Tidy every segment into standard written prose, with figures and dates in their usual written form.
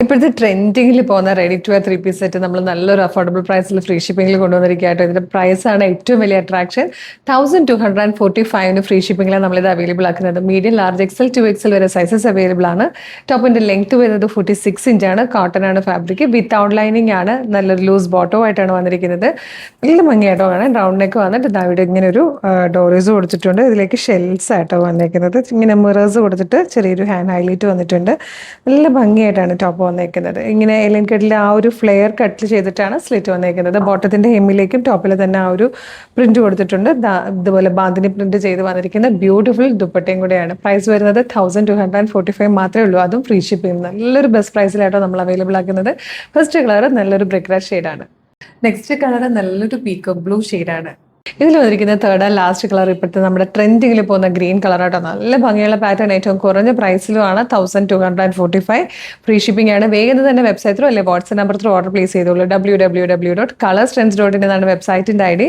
ഇപ്പോഴത്തെ ട്രെൻഡിങ്ങിൽ പോകുന്ന ready to wear 3 piece set നമ്മൾ നല്ലൊരു അഫോർഡബിൾ പ്രൈസിൽ ഫ്രീ ഷിപ്പിംഗിൽ കൊണ്ടുവന്നിരിക്കുകയായിട്ട് ഇതിന്റെ പ്രൈസാണ് ഏറ്റവും വലിയ അട്രാക്ഷൻ. 1245 ഫ്രീ ഷിപ്പിംഗിലാണ് നമ്മളിത് അവൈലബിൾ ആക്കുന്നത്. മീഡിയം, ലാർജ്, എക്സൽ, 2XL വരെ സൈസസ് അവൈലബിൾ ആണ്. ടോപ്പിന്റെ ലെങ്ത് വരുന്നത് 46 ഇഞ്ചാണ്. കോട്ടൺ ആണ് ഫാബ്രിക്, വിത്ത് ഔട്ട്ലൈനിങ് ആണ്. നല്ലൊരു ലൂസ് ബോട്ടോ ആയിട്ടാണ് വന്നിരിക്കുന്നത്. നല്ല ഭംഗിയായിട്ടോ കാണാൻ. റൗണ്ട് നെക്ക് വന്നിട്ട് ഇവിടെ ഇങ്ങനെ ഒരു ഡോറീസ് കൊടുത്തിട്ടുണ്ട്. ഇതിലേക്ക് ഷെൽസ് ആയിട്ടോ വന്നിരിക്കുന്നത്. ഇങ്ങനെ മിറേഴ്സ് കൊടുത്തിട്ട് ചെറിയൊരു ഹാൻഡ് ഹൈലൈറ്റ് വന്നിട്ടുണ്ട്. നല്ല ഭംഗിയായിട്ടാണ് ടോപ്പ് വന്നേക്കുന്നത്. ഇങ്ങനെ എലൈൻ കട്ടിൽ ആ ഒരു ഫ്ലെയർ കട്ട് ചെയ്തിട്ടാണ് സ്ലിറ്റ് വന്നേക്കുന്നത്. ബോട്ടത്തിന്റെ ഹെമ്മിലേക്കും ടോപ്പിൽ തന്നെ ആ ഒരു പ്രിന്റ് കൊടുത്തിട്ടുണ്ട്. ഇതുപോലെ ബാന്തിനി പ്രിന്റ് ചെയ്ത് വന്നിരിക്കുന്ന ബ്യൂട്ടിഫുൾ ദുപ്പട്ടയും കൂടെയാണ്. പ്രൈസ് വരുന്നത് 1245 മാത്രമേ ഉള്ളൂ. അതും ഫ്രീ ഷിപ്പിംഗ്. നല്ലൊരു ബെസ്റ്റ് പ്രൈസിലായിട്ടോ നമ്മൾ അവൈലബിൾ ആക്കുന്നത്. ഫസ്റ്റ് കളർ നല്ലൊരു ബ്രിക്ക് റെഡ് ഷെയ്ഡാണ്. നെക്സ്റ്റ് കളർ നല്ലൊരു പീക്കോക്ക് ബ്ലൂ ഷെയ്ഡാണ്. ഇതിൽ വന്നിരിക്കുന്ന തേർഡ് ആൻഡ് ലാസ്റ്റ് കളർ ഇപ്പോഴത്തെ നമ്മുടെ ട്രെൻഡിങ്ങിൽ പോകുന്ന ഗ്രീൻ കളറായിട്ടോ. നല്ല ഭംഗിയുള്ള പാറ്റേൺ, ഏറ്റവും കുറഞ്ഞ പ്രൈസിലുമാണ്. 1245 ഫ്രീ ഷിപ്പിംഗ് ആണ്. വേഗം തന്നെ വെബ്സൈറ്റ് ത്രൂ അല്ലെങ്കിൽ WhatsApp number through order place ചെയ്തോളൂ. www.colorstrends.in എന്നാണ് വെബ്സൈറ്റിന്റെ ID.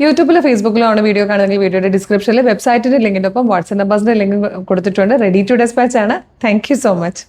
യൂട്യൂബിലോ ഫേസ്ബുക്കിലോ ആണ് വീഡിയോ കാണുന്നെങ്കിൽ വീഡിയോയുടെ ഡിസ്ക്രിപ്ഷനിൽ വെബ്സൈറ്റിന്റെ ലിങ്കിന്റെ ഒപ്പം വാട്സ്ആപ്പ് നമ്പേഴ്സിന്റെ ലിങ്ക് കൊടുത്തിട്ടുണ്ട്. റെഡി ടു ഡെസ്പാച്ച് ആണ്. Thank you so much.